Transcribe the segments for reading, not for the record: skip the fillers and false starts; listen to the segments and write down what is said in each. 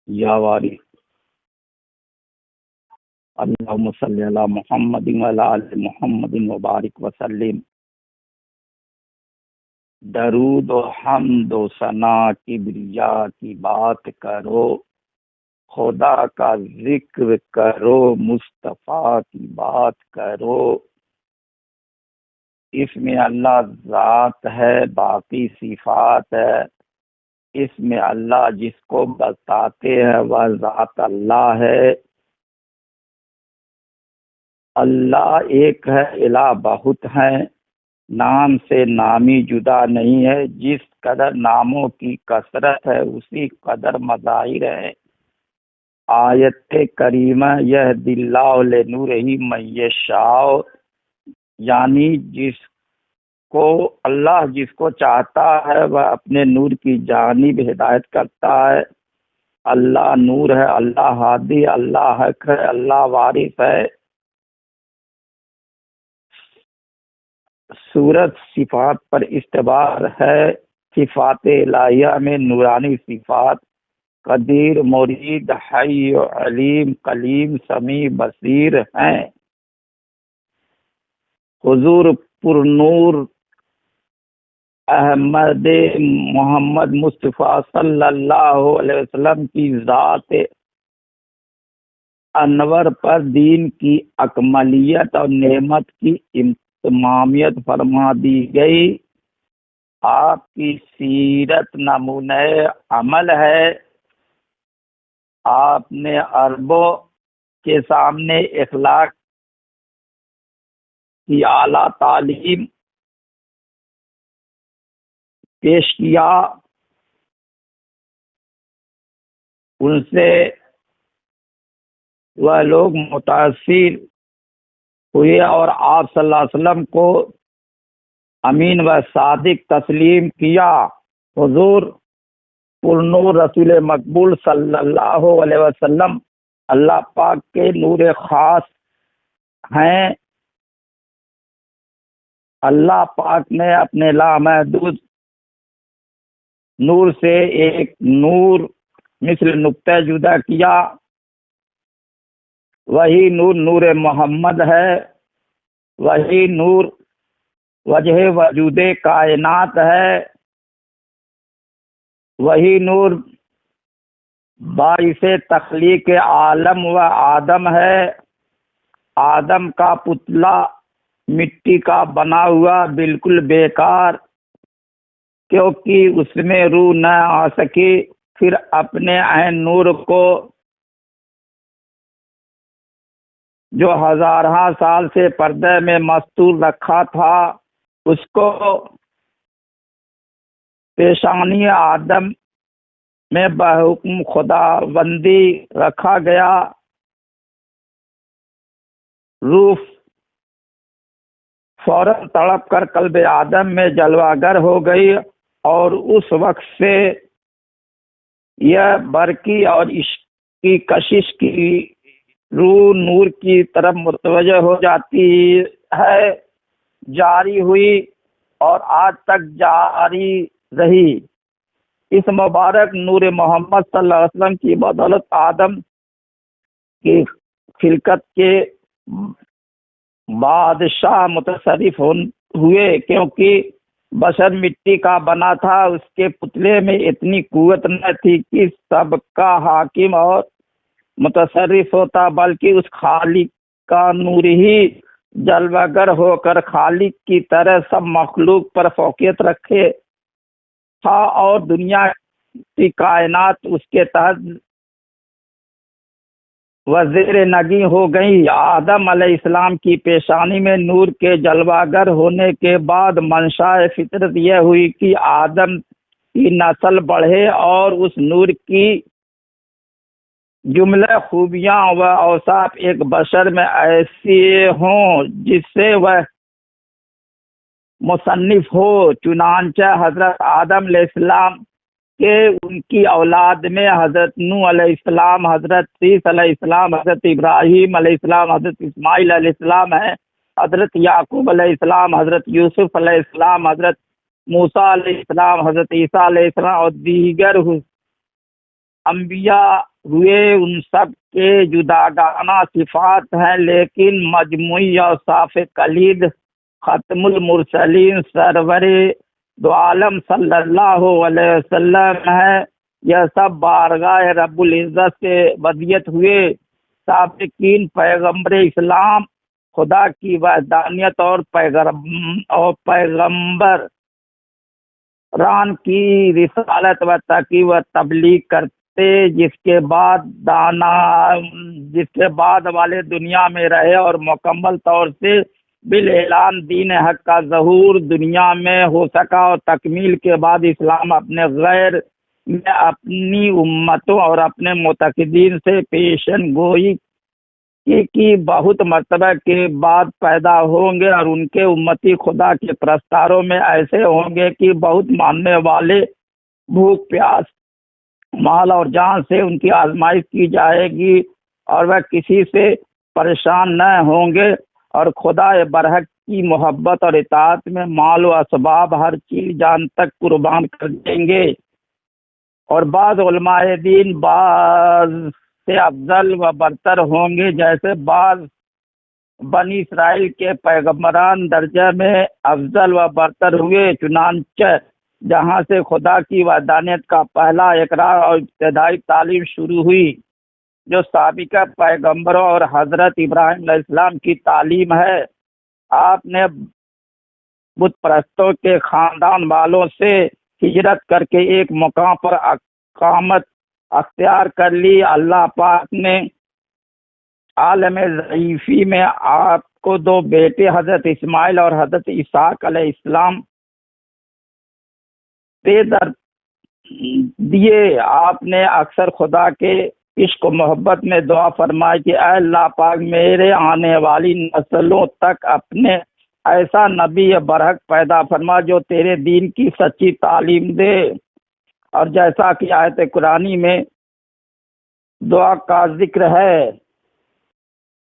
یا وارث اللهم صل علی محمد وعلی آل محمد وبارک وسلم۔ درود و حمد و ثنا کبریا کی بات کرو، خدا کا ذکر کرو، مصطفیٰ کی بات کرو۔ اس میں اللہ ذات ہے، باقی صفات ہے۔ اس میں اللہ جس کو بتاتے ہیں وہ ذات اللہ ہے۔ اللہ ایک ہے، الہ بہت ہیں، نام سے نامی جدا نہیں ہے۔ جس قدر ناموں کی کثرت ہے اسی قدر مظاہر ہے۔ آیت کریمہ یہدی اللہ لنورہ من یشاء، یعنی اللہ جس کو چاہتا ہے وہ اپنے نور کی جانب ہدایت کرتا ہے۔ اللہ نور ہے، اللہ ہادی، اللہ حق ہے، اللہ وارث ہے۔ صورت صفات پر استوار ہے۔ صفات الہیہ میں نورانی صفات قدیر، مرید، حی، علیم، کلیم، سمیع، بصیر ہیں۔ حضور پر نور احمد محمد مصطفیٰ صلی اللہ علیہ وسلم کی ذات انور پر دین کی اکملیت اور نعمت کی تمامیت فرما دی گئی۔ آپ کی سیرت نمونہ عمل ہے۔ آپ نے عربوں کے سامنے اخلاق کی اعلیٰ تعلیم پیش کیا، ان سے وہ لوگ متاثر ہوئے اور آپ صلی اللہ علیہ وسلم کو امین و صادق تسلیم کیا۔ حضور پر نور رسول مقبول صلی اللہ علیہ وسلم اللہ پاک کے نور خاص ہیں۔ اللہ پاک نے اپنے لامحدود نور سے ایک نور مثل نقطہ جدا کیا، وہی نور نور محمد ہے۔ وہی نور وجہ وجود کائنات ہے۔ وہی نور باعث تخلیق عالم و آدم ہے۔ آدم کا پتلا مٹی کا بنا ہوا بالکل بیکار، کیونکہ اس میں روح نہ آ سکی۔ پھر اپنے عین نور کو جو ہزارہ سال سے پردے میں مستور رکھا تھا، اس کو پیشانی آدم میں بحکم خدا بندی رکھا گیا۔ روح فوراً تڑپ کر قلب آدم میں جلوہ گر ہو گئی، اور اس وقت سے یہ برقی اور عشق کی کشش کی روح نور کی طرف متوجہ ہو جاتی ہے، جاری ہوئی اور آج تک جاری رہی۔ اس مبارک نور محمد صلی اللہ علیہ وسلم کی بدولت آدم کی خلقت کے بادشاہ متصرف ہوئے، کیونکہ بشر مٹی کا بنا تھا۔ اس کے پتلے میں اتنی قوت نہ تھی کہ سب کا حاکم اور متصرف ہوتا، بلکہ اس خالق کا نور ہی جلوہ گر ہو کر خالق کی طرح سب مخلوق پر فوقیت رکھے تھا، اور دنیا کی کائنات اس کے تحت وزیر نگی ہو گئی۔ آدم علیہ السلام کی پیشانی میں نور کے جلوہ گر ہونے کے بعد منشاء فطرت یہ ہوئی کہ آدم کی نسل بڑھے اور اس نور کی جملہ خوبیاں و اوصاف ایک بشر میں ایسی ہوں جس سے وہ مصنف ہو۔ چنانچہ حضرت آدم علیہ السلام کہ ان کی اولاد میں حضرت نوح علیہ السلام، حضرت عیسی علیہ السلام، حضرت ابراہیم علیہ السلام، حضرت اسماعیل علیہ السلام ہیں، حضرت یعقوب علیہ السلام، حضرت یوسف علیہ السلام، حضرت موسیٰ علیہ السلام، حضرت عیسیٰ علیہ السلام اور دیگر انبیاء ہوئے ان سب کے جداگانہ صفات ہیں، لیکن مجموعی اوصاف کلید ختم المرسلین سرور دو عالم صلی اللہ علیہ وسلم ہے۔ یہ سب بارگاہ رب العزت سے ودیت ہوئے سابقین پیغمبر اسلام، خدا کی وحدانیت اور پیغمبر ران کی رسالت و تحقیق و تبلیغ کرتے، جس کے بعد والے دنیا میں رہے اور مکمل طور سے بالاعلان دین حق کا ظہور دنیا میں ہو سکا، اور تکمیل کے بعد اسلام اپنے غیر میں اپنی امتوں اور اپنے معتقدین سے پیشن گوئی کی بہت مرتبہ کے بعد پیدا ہوں گے، اور ان کے امتی خدا کے پرستاروں میں ایسے ہوں گے کہ بہت ماننے والے بھوک پیاس مال اور جان سے ان کی آزمائش کی جائے گی، اور وہ کسی سے پریشان نہ ہوں گے، اور خدا برحق کی محبت اور اطاعت میں مال و اسباب ہر چیز جان تک قربان کر دیں گے۔ اور بعض علماء دین بعض سے افضل و برتر ہوں گے، جیسے بعض بنی اسرائیل کے پیغمبران درجہ میں افضل و برتر ہوئے۔ چنانچہ جہاں سے خدا کی وحدانیت کا پہلا اقرار اور ابتدائی تعلیم شروع ہوئی، جو سابقہ پیغمبروں اور حضرت ابراہیم علیہ السلام کی تعلیم ہے، آپ نے بت پرستوں کے خاندان والوں سے ہجرت کر کے ایک مقام پر اقامت اختیار کر لی۔ اللہ پاک نے عالم ضعیفی میں آپ کو دو بیٹے حضرت اسماعیل اور حضرت اسحاق علیہ السلام دے در دیے۔ آپ نے اکثر خدا کے عشق و محبت میں دعا فرمائی کہ اے اللہ پاک، میرے آنے والی نسلوں تک اپنے ایسا نبی برحق پیدا فرما جو تیرے دین کی سچی تعلیم دے۔ اور جیسا کہ آیت قرآنی میں دعا کا ذکر ہے،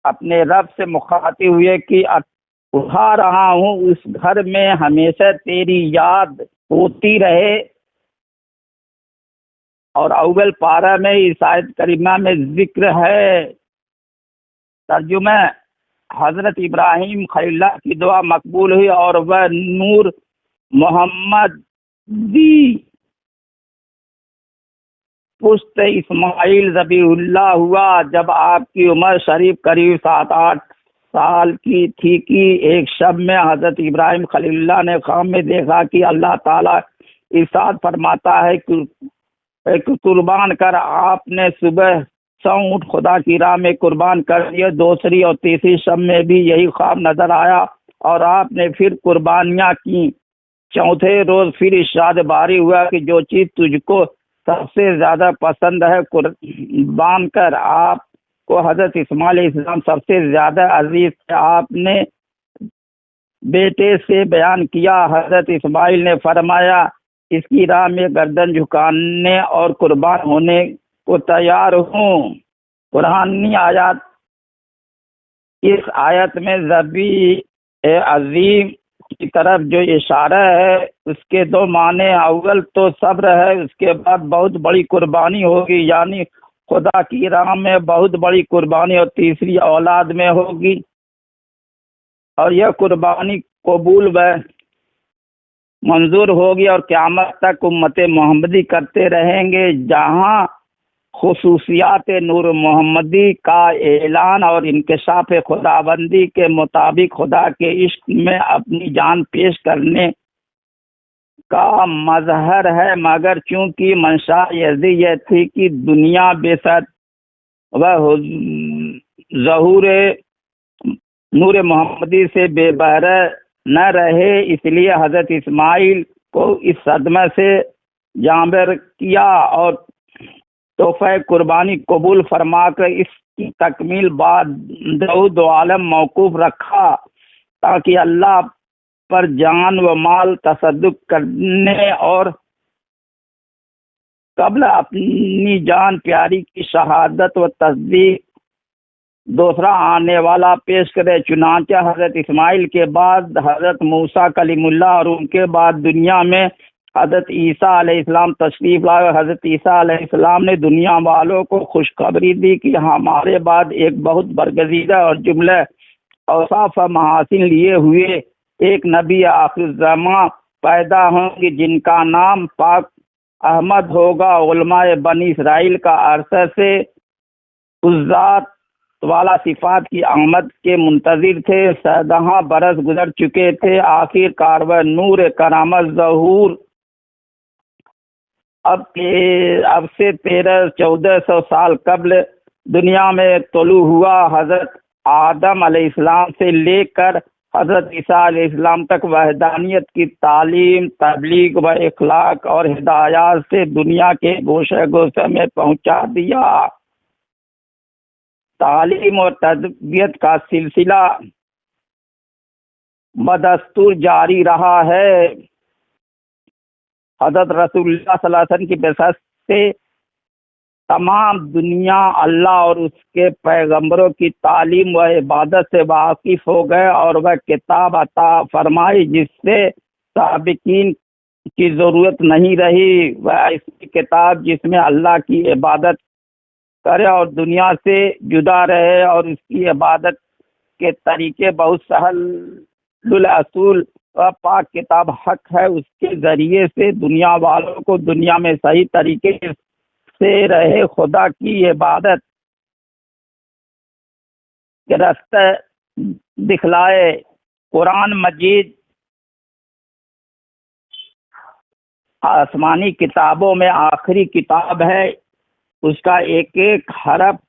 اپنے رب سے مخاطب ہوئے کہ اٹھا رہا ہوں، اس گھر میں ہمیشہ تیری یاد ہوتی رہے۔ اور اول پارہ میں اس آیت کریمہ میں ذکر ہے۔ ترجمہ: حضرت ابراہیم خلیل اللہ کی دعا مقبول ہوئی اور وہ نور محمد دی پشت اسماعیل ذبیح اللہ ہوا۔ جب آپ کی عمر شریف قریب 7-8 سال کی تھی کہ ایک شب میں حضرت ابراہیم خلیل اللہ نے خواب میں دیکھا کہ اللہ تعالیٰ ارشاد فرماتا ہے کہ قربان کر۔ آپ نے صبح 100 اونٹ خدا کی راہ میں قربان کر دیے۔ دوسری اور تیسری شب میں بھی یہی خواب نظر آیا اور آپ نے پھر قربانیاں کی۔ چوتھے روز پھر ارشاد باری ہوا کہ جو چیز تجھ کو سب سے زیادہ پسند ہے قربان کر۔ آپ کو حضرت اسماعیل علیہ السلام سب سے زیادہ عزیز تھے۔ آپ نے بیٹے سے بیان کیا۔ حضرت اسماعیل نے فرمایا، اس کی راہ میں گردن جھکانے اور قربان ہونے کو تیار ہوں۔ قرآنی آیات اس آیت میں ذبیح عظیم کی طرف جو اشارہ ہے اس کے دو معنی، اول تو صبر ہے، اس کے بعد بہت بڑی قربانی ہوگی، یعنی خدا کی راہ میں بہت بڑی قربانی، اور تیسری اولاد میں ہوگی، اور یہ قربانی قبول و منظور ہوگی اور قیامت تک امت محمدی کرتے رہیں گے۔ جہاں خصوصیات نور محمدی کا اعلان اور انکشاف خداوندی کے مطابق خدا کے عشق میں اپنی جان پیش کرنے کا مظہر ہے، مگر چونکہ منشا یہ تھی کہ دنیا بے سد و ظہور نور محمدی سے بے بہرہ نہ رہے، اس لیے حضرت اسماعیل کو اس صدمے سے جانبر کیا اور تحفہ قربانی قبول فرما کر اس کی تکمیل بعد دو عالم موقوف رکھا، تاکہ اللہ پر جان و مال تصدق کرنے اور قبل اپنی جان پیاری کی شہادت و تصدیق دوسرا آنے والا پیش کرے۔ چنانچہ حضرت اسماعیل کے بعد حضرت موسیٰ کلیم اللہ اور ان کے بعد دنیا میں حضرت عیسیٰ علیہ السلام تشریف لائے۔ حضرت عیسیٰ علیہ السلام نے دنیا والوں کو خوشخبری دی کہ ہمارے بعد ایک بہت برگزیدہ اور جملہ اوصاف و محاسن لیے ہوئے ایک نبی آخر الزماں پیدا ہوں گے، جن کا نام پاک احمد ہوگا۔ علماء بنی اسرائیل کا عرصے سے اس ذات والا صفات کی آمد کے منتظر تھے۔ 14 برس گزر چکے تھے، آخر کار وہ نور کرامت ظہور اب سے 1300-1400 سال قبل دنیا میں طلوع ہوا۔ حضرت آدم علیہ السلام سے لے کر حضرت عیسیٰ علیہ السلام تک وحدانیت کی تعلیم، تبلیغ و اخلاق اور ہدایات سے دنیا کے گوشے گوشے میں پہنچا دیا۔ تعلیم اور تربیت کا سلسلہ بدستور جاری رہا ہے۔ حضرت رسول اللہ صلی اللہ علیہ وسلم کی بعثت سے تمام دنیا اللہ اور اس کے پیغمبروں کی تعلیم و عبادت سے واقف ہو گئے، اور وہ کتاب عطا فرمائی جس سے سابقین کی ضرورت نہیں رہی۔ وہ ایسی کتاب جس میں اللہ کی عبادت کرے اور دنیا سے جدا رہے، اور اس کی عبادت کے طریقے بہت سہل الاصول و پاک کتاب حق ہے۔ اس کے ذریعے سے دنیا والوں کو دنیا میں صحیح طریقے سے رہے خدا کی عبادت کے راستے دکھلائے۔ قرآن مجید آسمانی کتابوں میں آخری کتاب ہے، اس کا ایک ایک حرف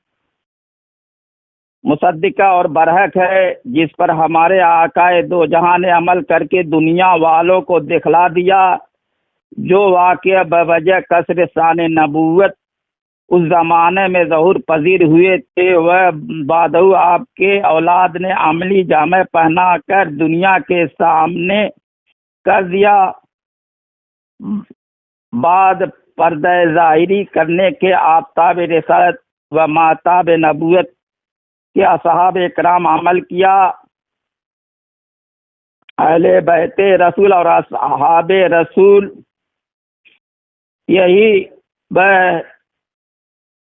مصدقہ اور برحق ہے، جس پر ہمارے آقا دو جہاں نے عمل کر کے دنیا والوں کو دکھلا دیا۔ جو واقعہ بوجہ کسر شان نبوت اس زمانے میں ظہور پذیر ہوئے تھے، وہ بعد آپ کے اولاد نے عملی جامہ پہنا کر دنیا کے سامنے کر دیا۔ بعد پردہ ظاہری کرنے کے آفتاب رسالت و ماتاب نبوت کے اصحاب اکرام عمل کیا۔ اہل بیت رسول اور اصحاب رسول یہی وہ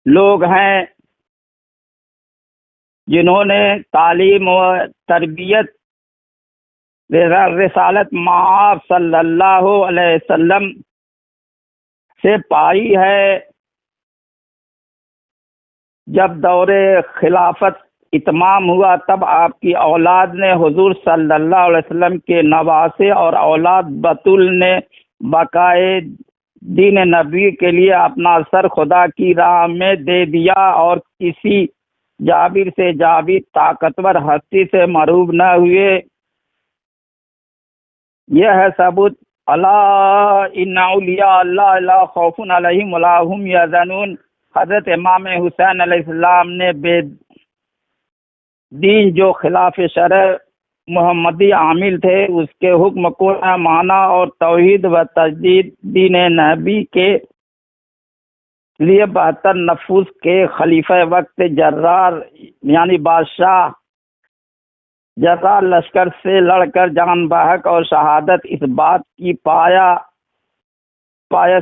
لوگ ہیں جنہوں نے تعلیم و تربیت رسالت مآب صلی اللہ علیہ وسلم سے پائی ہے۔ جب دور خلافت اتمام ہوا، تب آپ کی اولاد نے حضور صلی اللہ علیہ وسلم کے نواسے اور اولاد بطول نے بقائے دین نبی کے لیے اپنا سر خدا کی راہ میں دے دیا، اور کسی جابر سے جابر طاقتور ہستی سے مرعوب نہ ہوئے۔ یہ ہے ثبوت اللہ ان اولیاء اللہ لا خوف علیہم ولا هم یحزنون۔ حضرت امام حسین علیہ السلام نے بے دین جو خلاف شرع محمدی عامل تھے، اس کے حکم کو نہ مانا اور توحید و تجدید دین نبی کے لیے 72 نفوس کے خلیفہ وقت جرار یعنی بادشاہ جرار لشکر سے لڑ کر جان بحق اور شہادت اس بات کی پایا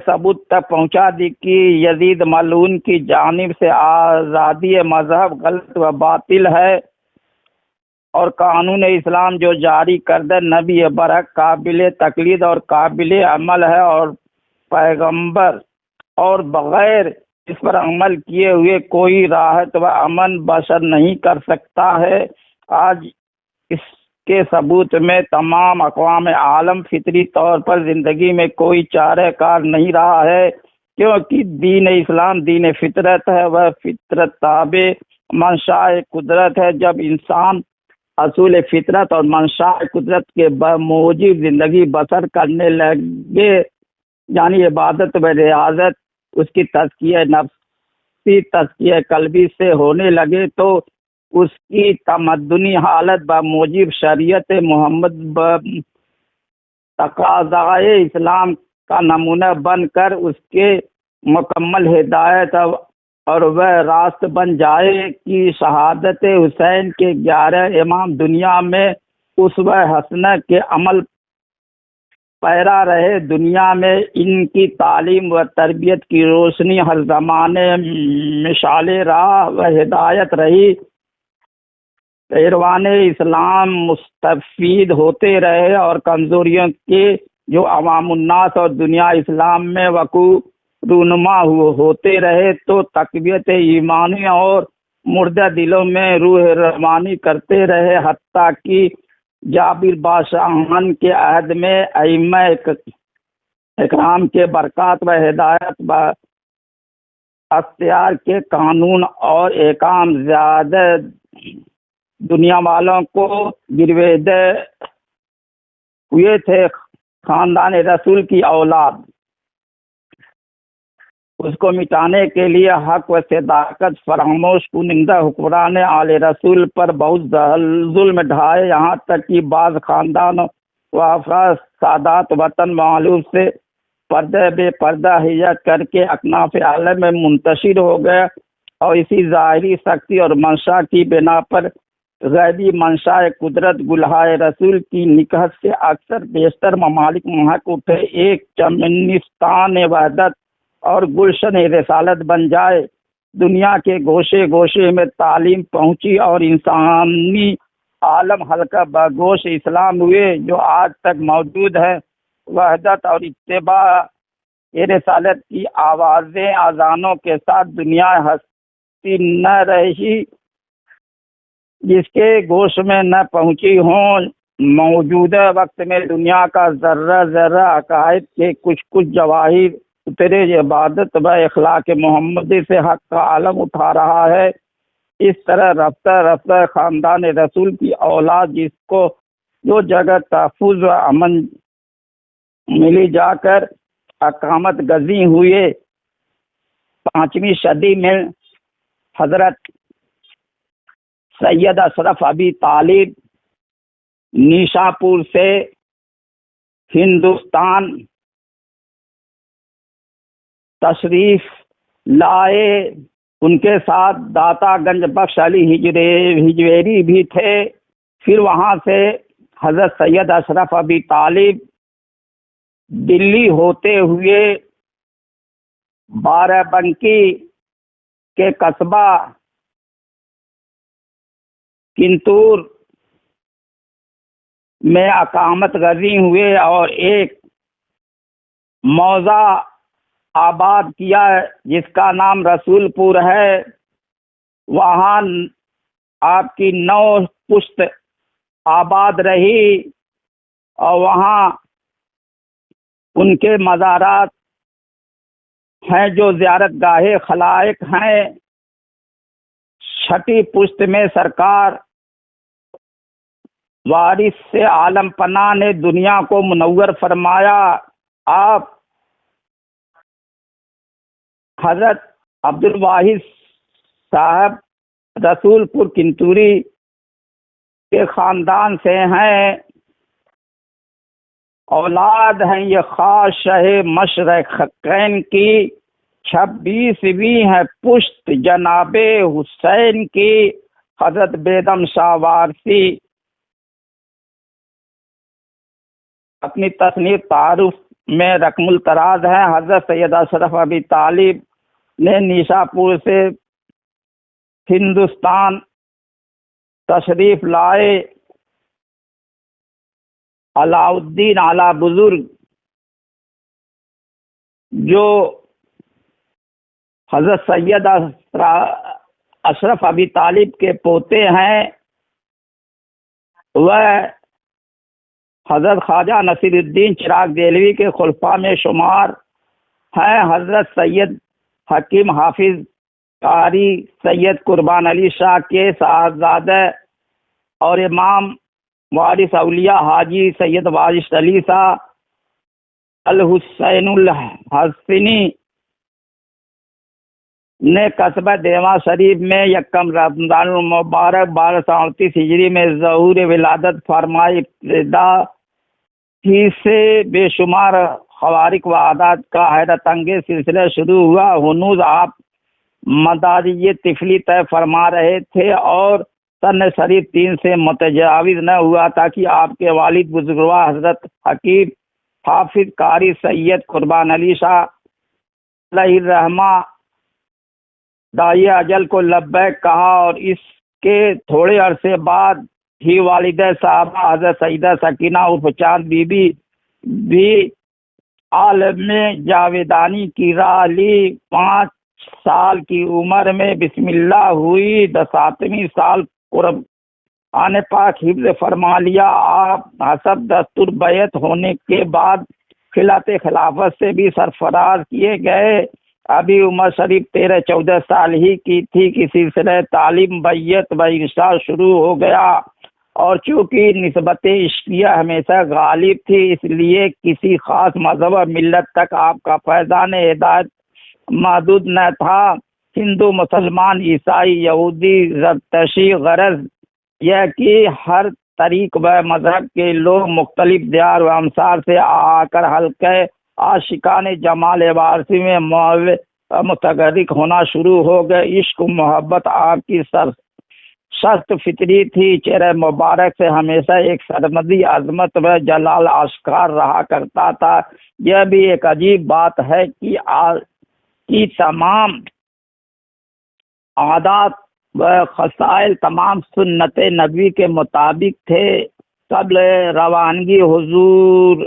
ثبوت تک پہنچا دی کہ یزید ملعون کی جانب سے آزادی مذہب غلط و باطل ہے، اور قانون اسلام جو جاری کردہ نبی برحق قابل تقلید اور قابل عمل ہے، اور پیغمبر اور بغیر اس پر عمل کیے ہوئے کوئی راحت و امن بشر نہیں کر سکتا ہے۔ آج اس کے ثبوت میں تمام اقوام عالم فطری طور پر زندگی میں کوئی چارہ کار نہیں رہا ہے، کیونکہ دین اسلام دین فطرت ہے، وہ فطرت تابع منشاء قدرت ہے۔ جب انسان اصول فطرت اور منشاء قدرت کے موجب زندگی بسر کرنے لگے، یعنی عبادت و ریاضت اس کی تزکیہ نفسی تزکیہ قلبی سے ہونے لگے، تو اس کی تمدنی حالت بموجب شریعت محمد تقاضائے اسلام کا نمونہ بن کر اس کے مکمل ہدایت اور وہ راست بن جائے کہ شہادت حسین کے 11 امام دنیا میں اسوہ حسنہ کے عمل پیرا رہے دنیا میں ان کی تعلیم و تربیت کی روشنی ہر زمانے مشعل راہ و ہدایت رہی، پیروان اسلام مستفید ہوتے رہے اور کمزوریوں کے جو عوام الناس اور دنیا اسلام میں وقوع رونما ہوتے رہے تو تقویت ایمانی اور مردہ دلوں میں روح روانی کرتے رہے، حتیٰ کہ جابر بادشاہان کے عہد میں ائمہ اکرام کے برکات و ہدایت و اختیار کے قانون اور احکام زیادہ دنیا والوں کو گرویدہ ہوئے تھے۔ خاندان رسول کی اولاد اس کو مٹانے کے لیے حق و صداقت فراموش کنندہ حکمران آل رسول پر بہت ظلم ڈھائے، یہاں تک کہ بعض خاندان و افراد سادات وطن معلوم سے پردہ بے پردہ ہجرت کر کے اکناف عالم میں منتشر ہو گئے، اور اسی ظاہری سختی اور منشا کی بنا پر غیبی منشا قدرت گلہائے رسول کی نکہت سے اکثر بیشتر ممالک مہک اٹھے، ایک چمنستان وحدت اور گلشن رسالت بن جائے، دنیا کے گوشے گوشے میں تعلیم پہنچی اور انسانی عالم حلقہ بگوش اسلام ہوئے جو آج تک موجود ہے۔ وحدت اور اتباع رسالت کی آوازیں اذانوں کے ساتھ دنیا ہستی نہ رہی جس کے گوش میں نہ پہنچی ہوں۔ موجودہ وقت میں دنیا کا ذرہ ذرہ عقائد کے کچھ جواہر اترے عبادت و اخلاق محمدی سے حق کا عالم اٹھا رہا ہے۔ اس طرح رفتہ رفتہ خاندان رسول کی اولاد جس کو جو جگہ تحفظ و امن ملی جا کر اقامت گزین ہوئے، 5ویں صدی میں حضرت سید اشرف ابی طالب نیشاپور سے ہندوستان تشریف لائے، ان کے ساتھ داتا گنج بخش علی ہجویری بھی تھے۔ پھر وہاں سے حضرت سید اشرف ابی طالب دلی ہوتے ہوئے بارہ بنکی کے قصبہ کنتور میں اقامت گزین ہوئے اور ایک موضع آباد کیا جس کا نام رسول پور ہے۔ وہاں آپ کی 9 پشت آباد رہی اور وہاں ان کے مزارات ہیں جو زیارت گاہ خلائق ہیں۔ 6 پشت میں سرکار وارث سے عالم پناہ نے دنیا کو منور فرمایا۔ آپ حضرت عبد الواحد صاحب رسول پور کنتوری کے خاندان سے ہیں، اولاد ہیں یہ خاص شہ مشرقین کی۔ 26ویں ہے پشت جناب حسین کی، حضرت بیدم شاہ وارثی اپنی تصنیف تعارف میں رقم الطراز ہے۔ حضرت سید اشرف ابی طالب نے نیشاپور سے ہندوستان تشریف لائے۔ علاء الدین اعلیٰ بزرگ جو حضرت سید اشرف ابی طالب کے پوتے ہیں، وہ حضرت خواجہ نصیر الدین چراغ دہلوی کے خلفاء میں شمار ہیں۔ حضرت سید حکیم حافظ قاری سید قربان علی شاہ کے صاحبزادہ اور امام وارث اولیاء حاجی سید وارث علی شاہ الحسین الحسنی نے قصبہ دیواں شریف میں 1 رمضان المبارک 1238 ہجری میں ظہور ولادت فرمائی۔ ابتدا ہی سے بے شمار خوارق و عادات کا حیرت انگیز سلسلہ شروع ہوا۔ ہنوز آپ مداری طفلی طے فرما رہے تھے اور سن شریف 3 سے متجاوز نہ ہوا تھا کہ آپ کے والد بزرگوار حضرت حکیم حافظ قاری سید قربان علی شاہ علیہ الرحمہ داعی اجل کو لبیک کہا، اور اس کے تھوڑے عرصے بعد ہی والدہ صاحبہ حضرت سیدہ سکینہ عرف چاند بی بی بھی عالم جاویدانی کی راہ لی۔ 5 سال کی عمر میں بسم اللہ ہوئی، 7ویں سال قرآن پاک حفظ فرما لیا۔ آپ حسب دستور بیعت ہونے کے بعد خلافت سے بھی سرفراز کیے گئے۔ ابھی عمر شریف 13-14 سال ہی کی تھی کہ سلسلہ تعلیم بیعت و ارشاد شروع ہو گیا، اور چونکہ نسبت عشقیہ ہمیشہ غالب تھی، اس لیے کسی خاص مذہب اور ملت تک آپ کا فیضان ہدایت محدود نہ تھا۔ ہندو، مسلمان، عیسائی، یہودی، زرتشتی، غرض یہ کہ ہر طریق و مذہب کے لوگ مختلف دیار و امصار سے آ کر حلقہ عاشقان جمال وارثی میں متغرق ہونا شروع ہو گئے۔ عشق و محبت آپ کی سخت فطری تھی، چہرہ مبارک سے ہمیشہ ایک سرمدی عظمت و جلال آشکار رہا کرتا تھا۔ یہ بھی ایک عجیب بات ہے کہ کی تمام عادات و خصائل تمام سنت نبی کے مطابق تھے۔ قبل روانگی حضور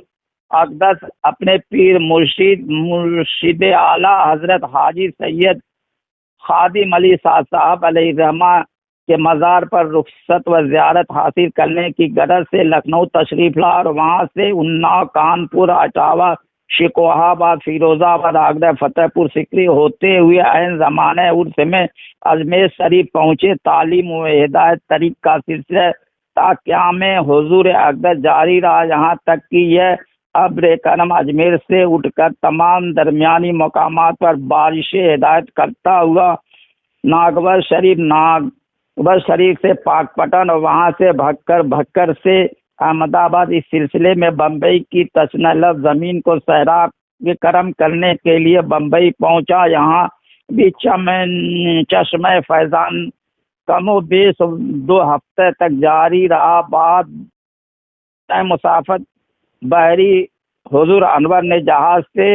اقدس اپنے پیر مرشد اعلیٰ حضرت حاجی سید خادم علی صاحب علیہ الرحمہ کے مزار پر رخصت و زیارت حاصل کرنے کی غرض سے لکھنؤ تشریف لا، اور وہاں سے اناؤ، کانپور، اٹاوا، شکوہ آباد، فیروز آباد، آگرہ، فتح پور سیکری ہوتے ہوئے عین زمانہ عرف میں اجمیر شریف پہنچے۔ تعلیم و ہدایت طریق کا سلسلہ تا قیام حضور اقدس جاری رہا، یہاں تک کہ یہ ابر کرم اجمیر سے اٹھ کر تمام درمیانی مقامات پر بارش ہدایت کرتا ہوا ناگور شریف سے پاک پٹن، اور وہاں سے بھکر سے احمد آباد، اس سلسلے میں بمبئی کی تشنہ زمین کو سیراب کرم کرنے کے لیے بمبئی پہنچا۔ یہاں بھی چشمہ فیضان کم و بیش 2 ہفتے تک جاری رہا۔ بعد مسافت بحری حضور انور نے جہاز سے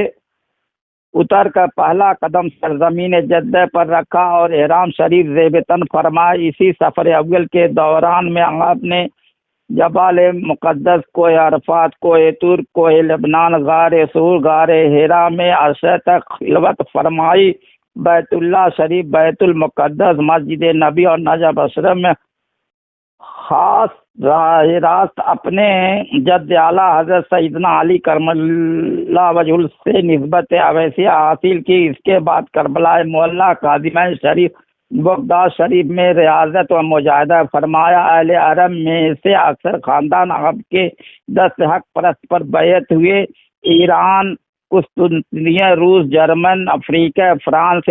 اتر کر پہلا قدم سرزمین جدہ پر رکھا اور احرام شریف زیب تن فرمایا۔ اسی سفر اول کے دوران میں آپ نے جبال مقدس، کوہ عرفات، کوہ طور، کوہ لبنان، غار سور، غار ہیرا میں عرصے تک خلوت فرمائی۔ بیت اللہ شریف، بیت المقدس، مسجد نبی اور نجف اشرف میں خاص راہ راست اپنے جد اعلیٰ حضرت سیدنا علی کرم اللہ وجہ سے نسبت اویسیہ حاصل کی۔ اس کے بعد کربلا معلیٰ، قادمین شریف، بغداد شریف میں ریاضت و مجاہدہ فرمایا۔ اہل حرم میں سے اکثر خاندان آپ کے دست حق پرست پر بیعت ہوئے۔ ایران، قسطنطنیہ، روس، جرمن، افریقہ، فرانس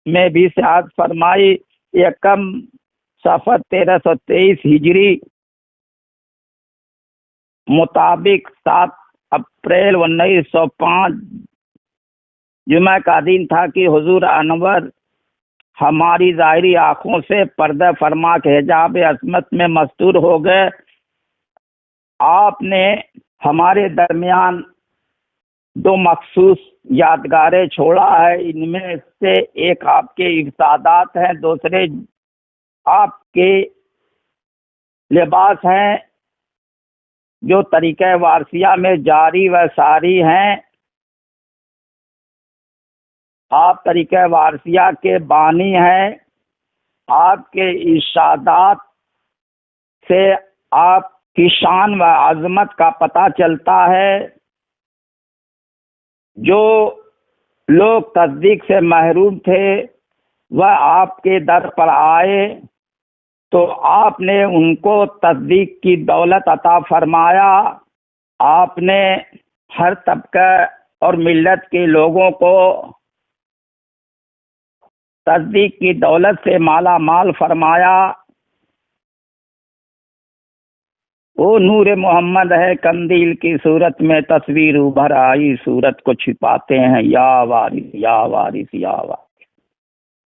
میں بھی سیاحت فرمائی۔ یکم صفر 1323 ہجری مطابق 7 اپریل 1905 جمعہ کا دن تھا کہ حضور انور ہماری ظاہری آنکھوں سے پردہ فرما کے حجاب عصمت میں مستور ہو گئے۔ آپ نے ہمارے درمیان 2 مخصوص یادگاریں چھوڑا ہے۔ ان میں سے ایک آپ کے ارشادات ہیں، دوسرے آپ کے لباس ہیں جو طریقہ وارثیہ میں جاری و ساری ہیں۔ آپ طریقہ وارثیہ کے بانی ہیں۔ آپ کے ارشادات سے آپ کی شان و عظمت کا پتہ چلتا ہے۔ جو لوگ تصدیق سے محروم تھے وہ آپ کے در پر آئے تو آپ نے ان کو تصدیق کی دولت عطا فرمایا۔ آپ نے ہر طبقہ اور ملت کے لوگوں کو تصدیق کی دولت سے مالا مال فرمایا۔ وہ نور محمد ہے، قندیل کی صورت میں تصویر ابھر آئی، صورت کو چھپاتے ہیں یا وارث یا وارث یا وارث۔